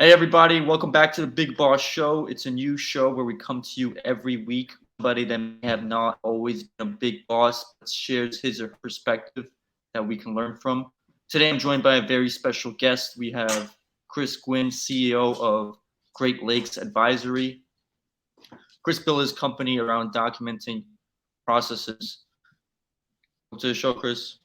Hey, everybody, welcome back to the Big Boss Show. It's a new show where we come to you every week. Somebody that may have not always been a big boss, but shares his or her perspective that we can learn from. Today, I'm joined by a very special guest. We have Chris Gwinn, CEO of Great Lakes Advisory. Chris built his company around documenting processes. Welcome to the show, Chris.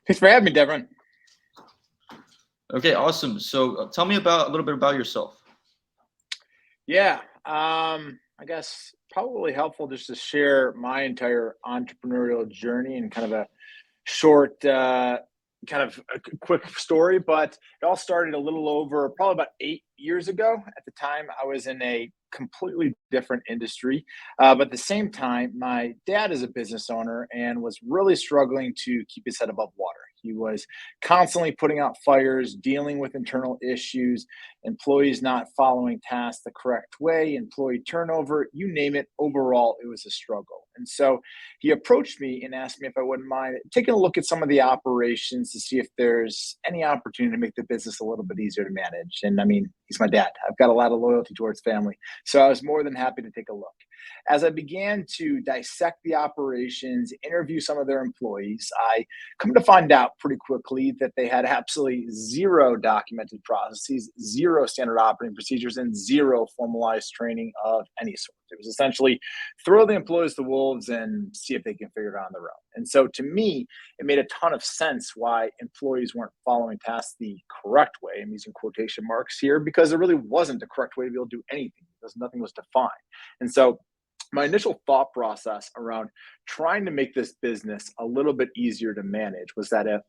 Thanks for having me, Davron. Okay, awesome. So tell me a little bit about yourself. Yeah, I guess probably helpful just to share my entire entrepreneurial journey and kind of a short, quick story. But it all started a little over probably about 8 years ago. At the time, I was in a completely different industry. But at the same time, my dad is a business owner and was really struggling to keep his head above water. He was constantly putting out fires, dealing with internal issues, employees not following tasks the correct way, employee turnover, you name it. Overall, it was a struggle. And so he approached me and asked me if I wouldn't mind taking a look at some of the operations to see if there's any opportunity to make the business a little bit easier to manage. And I mean, he's my dad. I've got a lot of loyalty towards family. So I was more than happy to take a look. As I began to dissect the operations, interview some of their employees, I come to find out pretty quickly that they had absolutely zero documented processes, zero standard operating procedures, and zero formalized training of any sort. It was essentially throw the employees to wolves and see if they can figure it out on their own. And so to me, it made a ton of sense why employees weren't following tasks the correct way. I'm using quotation marks here because there really wasn't a correct way to be able to do anything because nothing was defined. And so my initial thought process around trying to make this business a little bit easier to manage was that if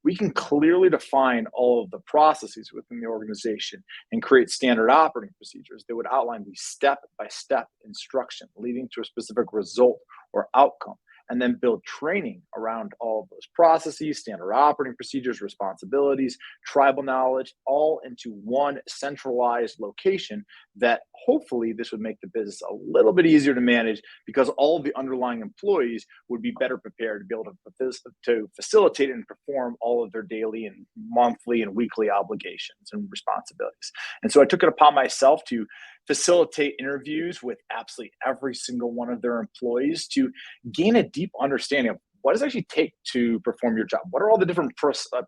we can clearly define all of the processes within the organization and create standard operating procedures that would outline the step-by-step instruction leading to a specific result or outcome, and then build training around all of those processes, standard operating procedures, responsibilities, tribal knowledge, all into one centralized location, that hopefully this would make the business a little bit easier to manage because all of the underlying employees would be better prepared to be able to facilitate and perform all of their daily and monthly and weekly obligations and responsibilities. And so I took it upon myself to facilitate interviews with absolutely every single one of their employees to gain a deep understanding of what does it actually take to perform your job? What are all the different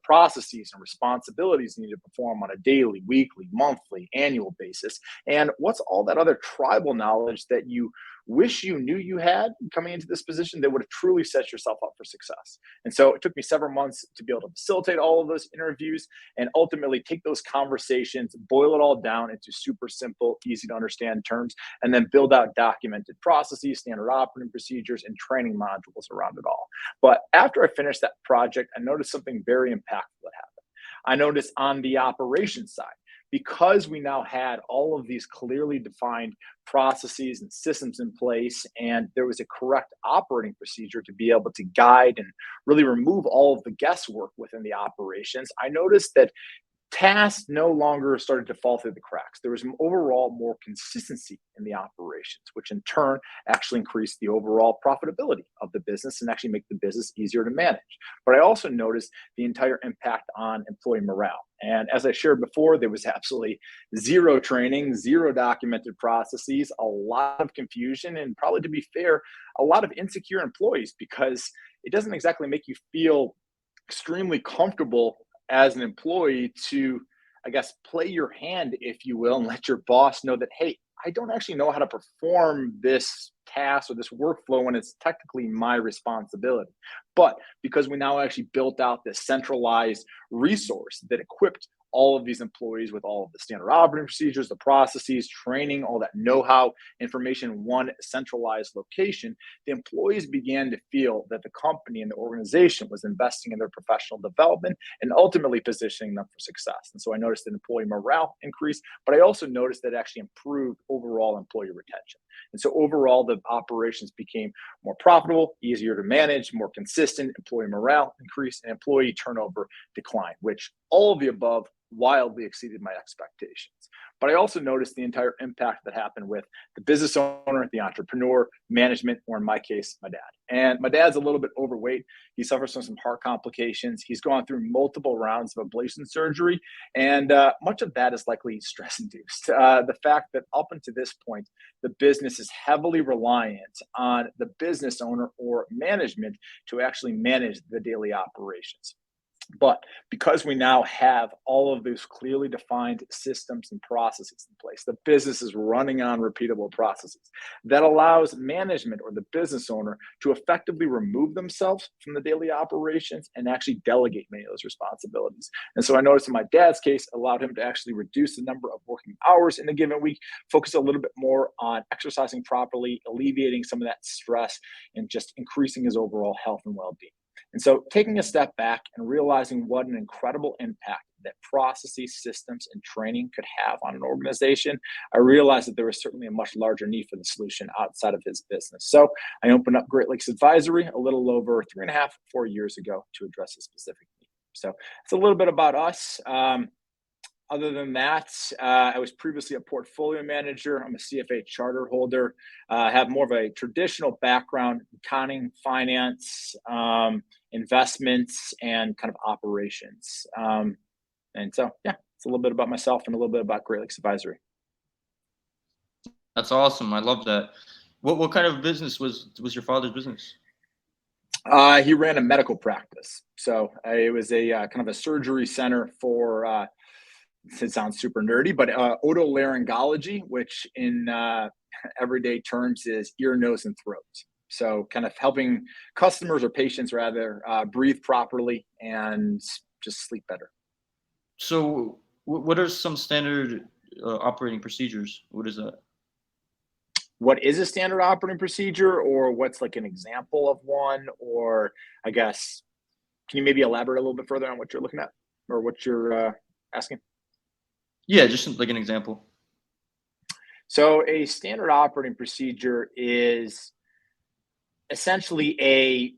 processes and responsibilities you need to perform on a daily, weekly, monthly, annual basis? And what's all that other tribal knowledge that you wish you knew you had coming into this position that would have truly set yourself up for success? And so it took me several months to be able to facilitate all of those interviews and ultimately take those conversations, boil it all down into super simple, easy to understand terms, and then build out documented processes, standard operating procedures, and training modules around it all. But after I finished that project, I noticed something very impactful that happened. I noticed on the operations side, because we now had all of these clearly defined processes and systems in place, and there was a correct operating procedure to be able to guide and really remove all of the guesswork within the operations, I noticed that tasks no longer started to fall through the cracks. There was overall more consistency in the operations, which in turn actually increased the overall profitability of the business and actually make the business easier to manage. But I also noticed the entire impact on employee morale. And as I shared before, there was absolutely zero training, zero documented processes, a lot of confusion, and probably, to be fair, a lot of insecure employees, because it doesn't exactly make you feel extremely comfortable as an employee to, I guess, play your hand, if you will, and let your boss know that, hey, I don't actually know how to perform this task or this workflow when it's technically my responsibility. But because we now actually built out this centralized resource that equipped all of these employees with all of the standard operating procedures, the processes, training, all that know-how, information in one centralized location, the employees began to feel that the company and the organization was investing in their professional development and ultimately positioning them for success. And so I noticed that employee morale increased, but I also noticed that it actually improved overall employee retention. And so overall, the operations became more profitable, easier to manage, more consistent, employee morale increased, and employee turnover declined, which all of the above wildly exceeded my expectations. But I also noticed the entire impact that happened with the business owner, the entrepreneur, management, or in my case, my dad. And my dad's a little bit overweight. He suffers from some heart complications. He's gone through multiple rounds of ablation surgery, and much of that is likely stress induced. The fact that up until this point, the business is heavily reliant on the business owner or management to actually manage the daily operations. But because we now have all of those clearly defined systems and processes in place, the business is running on repeatable processes that allows management or the business owner to effectively remove themselves from the daily operations and actually delegate many of those responsibilities. And so I noticed in my dad's case, allowed him to actually reduce the number of working hours in a given week, focus a little bit more on exercising properly, alleviating some of that stress, and just increasing his overall health and well-being. And so taking a step back and realizing what an incredible impact that processes, systems, and training could have on an organization, I realized that there was certainly a much larger need for the solution outside of his business. So I opened up Great Lakes Advisory a little over 3.5, 4 years ago to address a specific need. So it's a little bit about us. Other than that, I was previously a portfolio manager. I'm a CFA charter holder. I have more of a traditional background, accounting, finance, investments, and kind of operations. And so, yeah, it's a little bit about myself and a little bit about Great Lakes Advisory. That's awesome. I love that. What kind of business was your father's business? He ran a medical practice. So it was a kind of a surgery center for it sounds super nerdy, but otolaryngology, which in everyday terms is ear, nose, and throat. So kind of helping customers or patients rather breathe properly and just sleep better. So what are some standard operating procedures? What is that? What is a standard operating procedure, or what's like an example of one? Or I guess, can you maybe elaborate a little bit further on what you're looking at or what you're asking? Yeah, just like an example. So a standard operating procedure is essentially a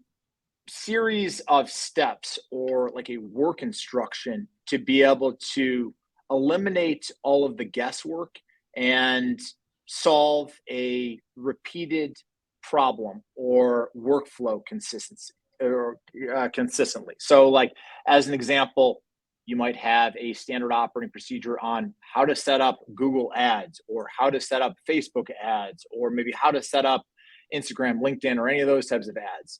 series of steps or like a work instruction to be able to eliminate all of the guesswork and solve a repeated problem or workflow consistency or consistently. So like as an example, you might have a standard operating procedure on how to set up Google ads or how to set up Facebook ads or maybe how to set up Instagram, LinkedIn, or any of those types of ads.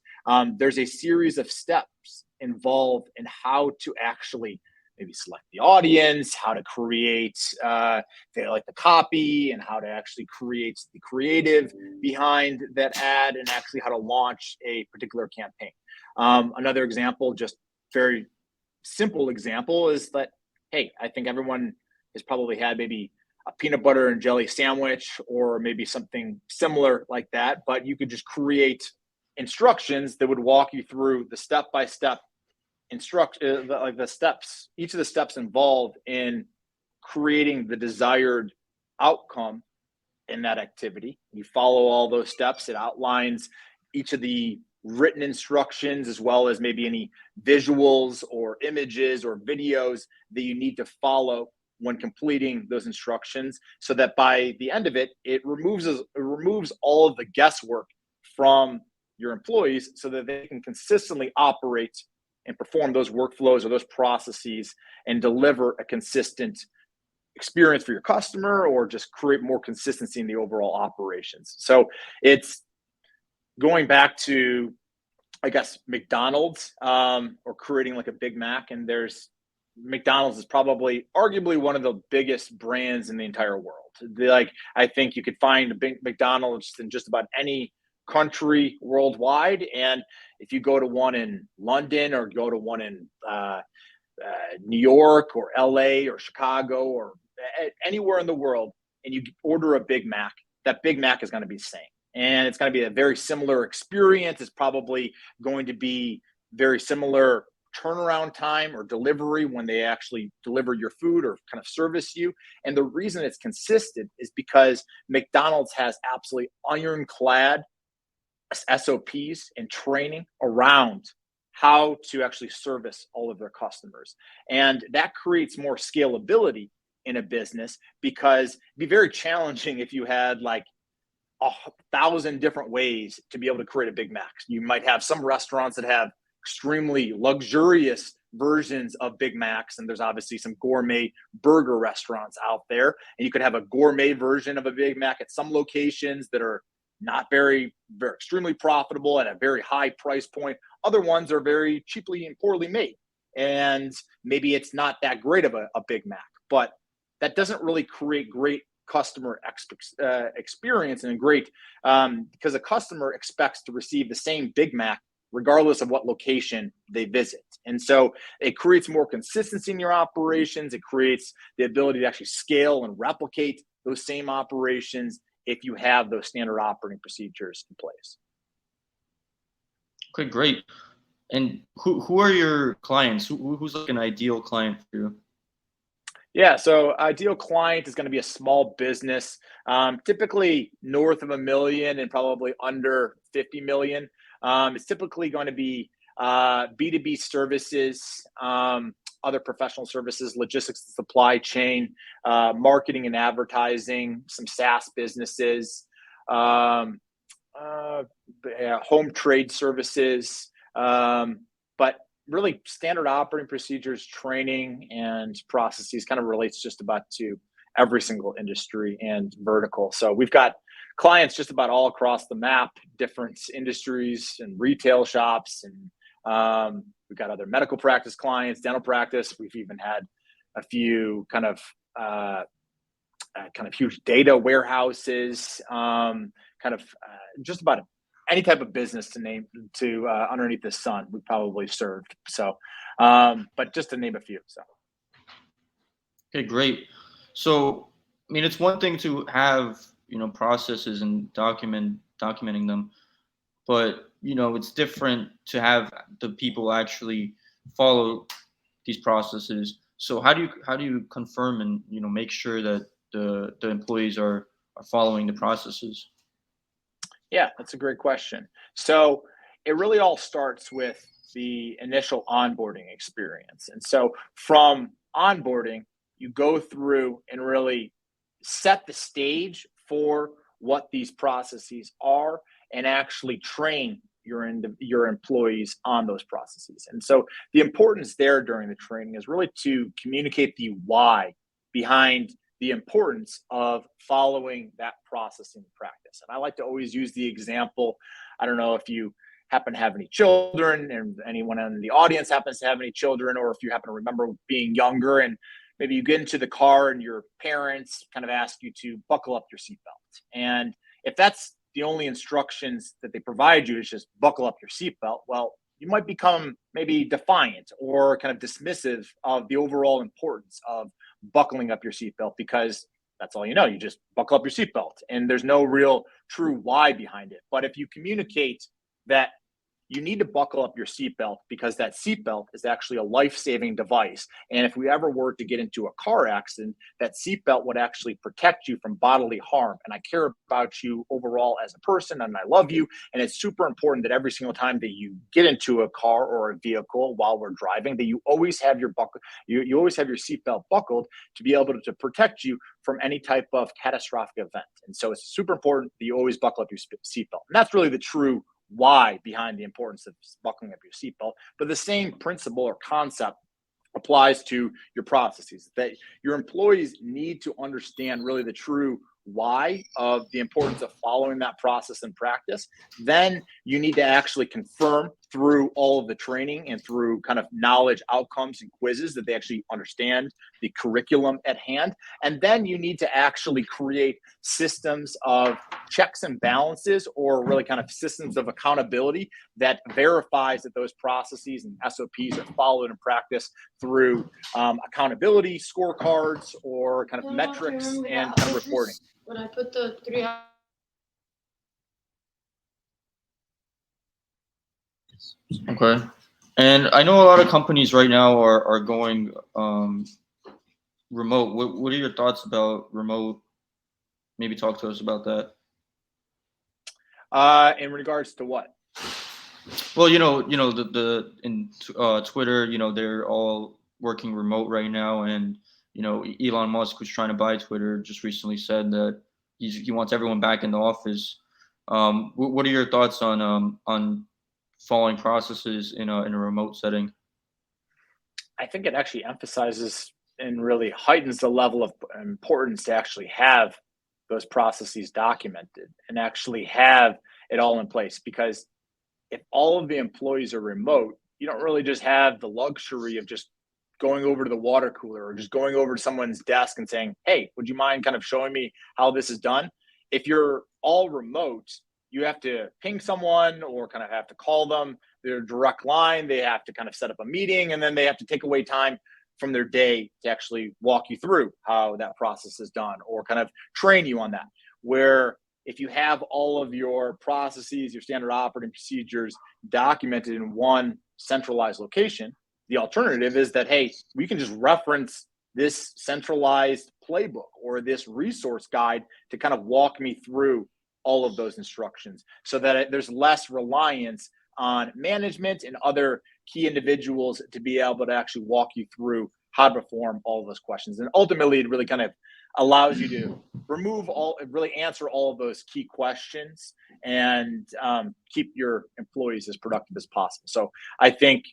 There's a series of steps involved in how to actually maybe select the audience, how to create the copy, and how to actually create the creative behind that ad, and actually how to launch a particular campaign. Another example, just very simple example, is that, hey, I think everyone has probably had maybe a peanut butter and jelly sandwich or maybe something similar like that, but you could just create instructions that would walk you through the step-by-step like the steps, each of the steps involved in creating the desired outcome in that activity. You follow all those steps. It outlines each of the written instructions as well as maybe any visuals or images or videos that you need to follow when completing those instructions, so that by the end of it, it removes all of the guesswork from your employees so that they can consistently operate and perform those workflows or those processes and deliver a consistent experience for your customer or just create more consistency in the overall operations. So it's going back to, I guess, McDonald's or creating like a Big Mac. And McDonald's is probably arguably one of the biggest brands in the entire world. I think you could find a big McDonald's in just about any country worldwide. And if you go to one in London or go to one in New York or LA or Chicago or anywhere in the world, and you order a Big Mac, that Big Mac is going to be the same. And it's going to be a very similar experience. It's probably going to be very similar turnaround time or delivery when they actually deliver your food or kind of service you. And the reason it's consistent is because McDonald's has absolutely ironclad SOPs and training around how to actually service all of their customers. And that creates more scalability in a business, because it'd be very challenging if you had like 1,000 different ways to be able to create a Big Mac. You might have some restaurants that have extremely luxurious versions of Big Macs, and there's obviously some gourmet burger restaurants out there, and you could have a gourmet version of a Big Mac at some locations that are not very extremely profitable at a very high price point. Other ones are very cheaply and poorly made, and maybe it's not that great of a Big Mac, but that doesn't really create great customer experience and great, because a customer expects to receive the same Big Mac regardless of what location they visit. And so it creates more consistency in your operations. It creates the ability to actually scale and replicate those same operations if you have those standard operating procedures in place. Okay, great. And who are your clients? Who's like an ideal client for you? Yeah, so ideal client is going to be a small business, typically north of $1 million and probably under 50 million. It's typically going to be B2B services, other professional services, logistics and supply chain, marketing and advertising, some SaaS businesses, home trade services, but really standard operating procedures, training, and processes kind of relates just about to every single industry and vertical. So we've got clients just about all across the map, different industries and retail shops, and we've got other medical practice clients, dental practice. We've even had a few kind of huge data warehouses, just about any type of business to name to underneath the sun we probably served. So, but just to name a few. So. Okay, great. So, I mean, it's one thing to have, processes and documenting them, but, it's different to have the people actually follow these processes. So how do you confirm and, make sure that the employees are following the processes? Yeah, that's a great question. So it really all starts with the initial onboarding experience. And so from onboarding, you go through and really set the stage for what these processes are and actually train your employees on those processes. And so the importance there during the training is really to communicate the why behind the importance of following that process in practice. And I like to always use the example. I don't know if you happen to have any children, and anyone in the audience happens to have any children, or if you happen to remember being younger and maybe you get into the car and your parents kind of ask you to buckle up your seatbelt. And if that's the only instructions that they provide you is just buckle up your seatbelt, well, you might become maybe defiant or kind of dismissive of the overall importance of buckling up your seatbelt, because that's all you know. You just buckle up your seatbelt and there's no real true why behind it. But if you communicate that you need to buckle up your seatbelt because that seatbelt is actually a life-saving device. And if we ever were to get into a car accident, that seatbelt would actually protect you from bodily harm. And I care about you overall as a person, and I love you. And it's super important that every single time that you get into a car or a vehicle while we're driving, that you always have your you always have your seatbelt buckled to be able to protect you from any type of catastrophic event. And so it's super important that you always buckle up your seatbelt. And that's really the true why behind the importance of buckling up your seatbelt. But the same principle or concept applies to your processes, that your employees need to understand really the true why of the importance of following that process in practice. Then you need to actually confirm through all of the training and through kind of knowledge outcomes and quizzes that they actually understand the curriculum at hand. And then you need to actually create systems of checks and balances, or really kind of systems of accountability that verifies that those processes and SOPs are followed in practice through accountability scorecards or kind of metrics and kind of reporting. When I put the 3 hours. Okay. And I know a lot of companies right now are going remote. What are your thoughts about remote? Maybe talk to us about that. In regards to what? Well, the Twitter, they're all working remote right now, and Elon Musk, who's trying to buy Twitter, just recently said that he wants everyone back in the office. What are your thoughts on following processes in a remote setting? I think it actually emphasizes and really heightens the level of importance to actually have those processes documented and actually have it all in place. Because if all of the employees are remote, you don't really just have the luxury of just going over to the water cooler or just going over to someone's desk and saying, "Hey, would you mind kind of showing me how this is done?" If you're all remote, you have to ping someone or kind of have to call them their direct line. They have to kind of set up a meeting, and then they have to take away time from their day to actually walk you through how that process is done or kind of train you on that. Where if you have all of your processes, your standard operating procedures documented in one centralized location, the alternative is that, hey, we can just reference this centralized playbook or this resource guide to kind of walk me through all of those instructions so that there's less reliance on management and other key individuals to be able to actually walk you through how to perform all of those questions. And ultimately, it really kind of allows you to really answer all of those key questions and keep your employees as productive as possible. So I think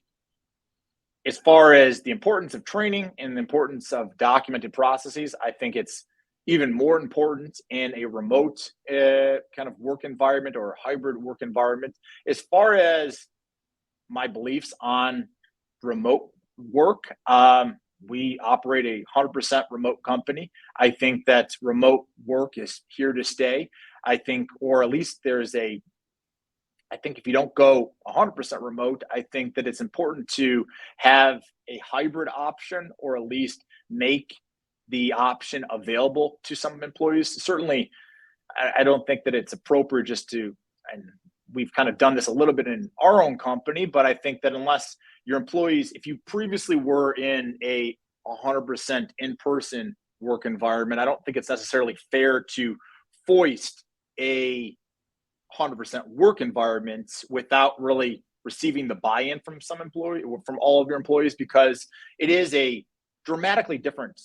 as far as the importance of training and the importance of documented processes, I think it's even more important in a remote kind of work environment or a hybrid work environment. As far as my beliefs on remote work, we operate a 100% remote company. I think that remote work is here to stay. I think, or at least I think if you don't go 100% remote, I think that it's important to have a hybrid option or at least make the option available to some employees. Certainly, I don't think that it's appropriate just to, and we've kind of done this a little bit in our own company, but I think that unless your employees, if you previously were in a 100% in-person work environment, I don't think it's necessarily fair to foist a 100% work environment without really receiving the buy-in from some employee or from all of your employees, because it is a dramatically different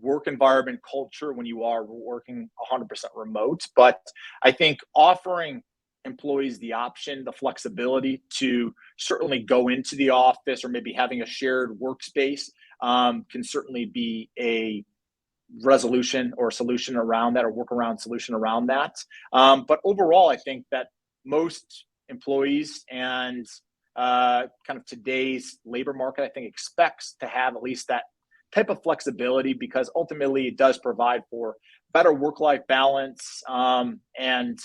work environment culture when you are working 100% remote. But I think offering employees the option, the flexibility to certainly go into the office or maybe having a shared workspace can certainly be a resolution or solution around that or workaround solution around that. But overall, I think that most employees and kind of today's labor market, I think, expects to have at least that type of flexibility, because ultimately it does provide for better work-life balance. And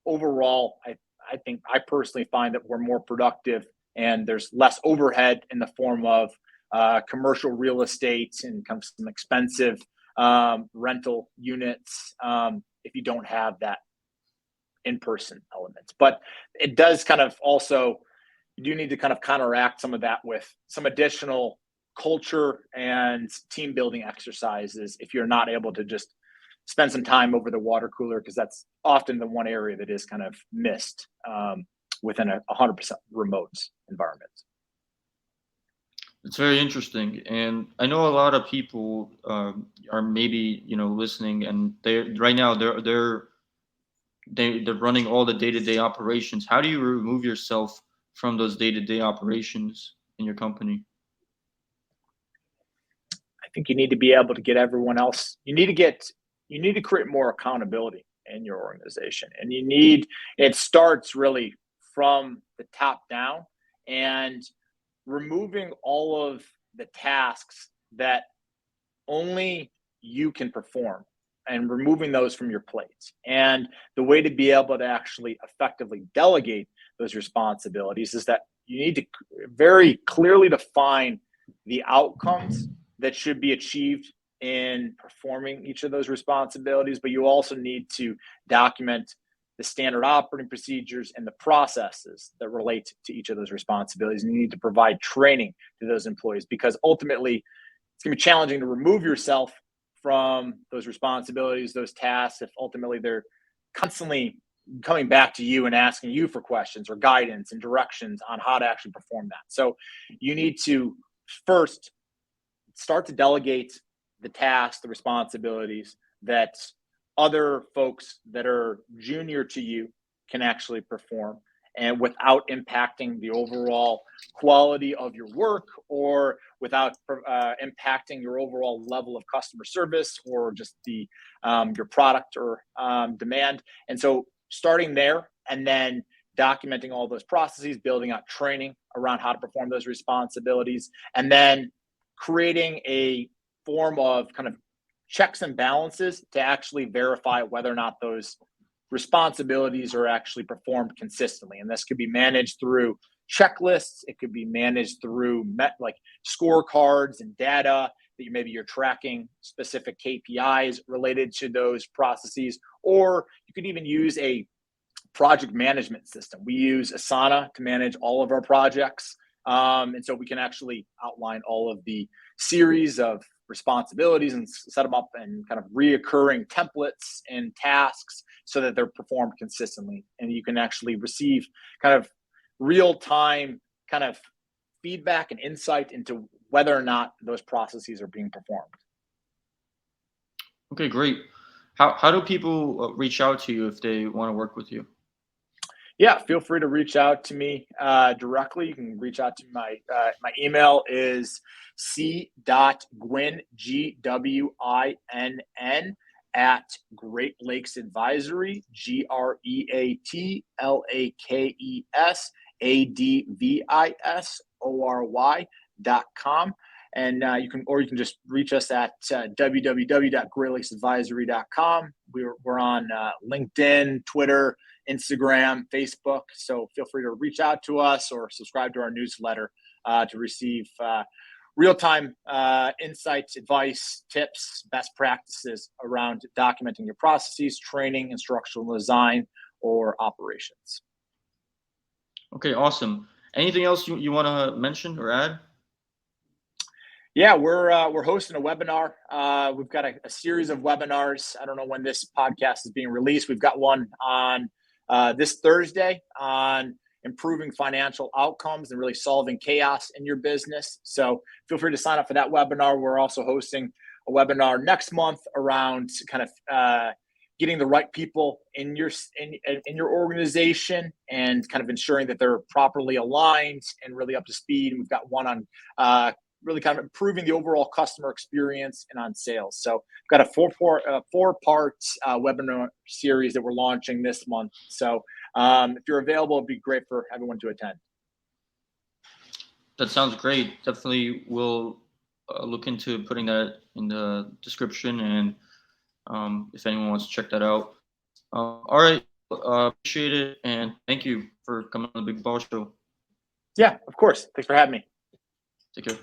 overall, I think I personally find that we're more productive and there's less overhead in the form of commercial real estate and kind of some expensive rental units if you don't have that in-person element. But it does kind of also, you do need to kind of counteract some of that with some additional culture and team building exercises if you're not able to just spend some time over the water cooler, because that's often the one area that is kind of missed within a 100% remote environment. It's very interesting, and I know a lot of people are maybe listening, and they're running all the day-to-day operations. How do you remove yourself from those day-to-day operations in your company? I think you need to be able to get everyone else. You need to create more accountability in your organization, and it starts really from the top down and removing all of the tasks that only you can perform and removing those from your plate. And the way to be able to actually effectively delegate those responsibilities is that you need to very clearly define the outcomes that should be achieved in performing each of those responsibilities, but you also need to document the standard operating procedures and the processes that relate to each of those responsibilities. And you need to provide training to those employees, because ultimately it's going to be challenging to remove yourself from those responsibilities, those tasks, if ultimately they're constantly coming back to you and asking you for questions or guidance and directions on how to actually perform that. So you need to first start to delegate the tasks, the responsibilities that other folks that are junior to you can actually perform, and without impacting the overall quality of your work, or without impacting your overall level of customer service, or just the your product or demand. And so starting there, and then documenting all those processes, building out training around how to perform those responsibilities, and then creating a form of kind of checks and balances to actually verify whether or not those responsibilities are actually performed consistently. And this could be managed through checklists. It could be managed through like scorecards and data that maybe you're tracking specific KPIs related to those processes, or you could even use a project management system. We use Asana to manage all of our projects. And so we can actually outline all of the series of responsibilities and set them up in kind of reoccurring templates and tasks so that they're performed consistently. And you can actually receive kind of real-time kind of feedback and insight into whether or not those processes are being performed. Okay, great. How do people reach out to you if they want to work with you? Yeah, feel free to reach out to me directly. You can reach out to my email is c.gwinn, Gwinn, at Great Lakes Advisory, GREATLAKESADVISORY.com. And you can just reach us at www.greatlakesadvisory.com. We're on LinkedIn, Twitter, Instagram, Facebook. So feel free to reach out to us or subscribe to our newsletter to receive real-time insights, advice, tips, best practices around documenting your processes, training, instructional design, or operations. Okay, awesome. Anything else you want to mention or add? Yeah, we're hosting a webinar. We've got a series of webinars. I don't know when this podcast is being released. We've got one on this Thursday on improving financial outcomes and really solving chaos in your business. So feel free to sign up for that webinar. We're also hosting a webinar next month around kind of getting the right people in your organization and kind of ensuring that they're properly aligned and really up to speed. And we've got one on really kind of improving the overall customer experience and on sales. So we've got a four-part webinar series that we're launching this month. So if you're available, it'd be great for everyone to attend. That sounds great. Definitely will look into putting that in the description, and if anyone wants to check that out. All right. Appreciate it, and thank you for coming on the Big Ball Show. Yeah, of course. Thanks for having me. Take care.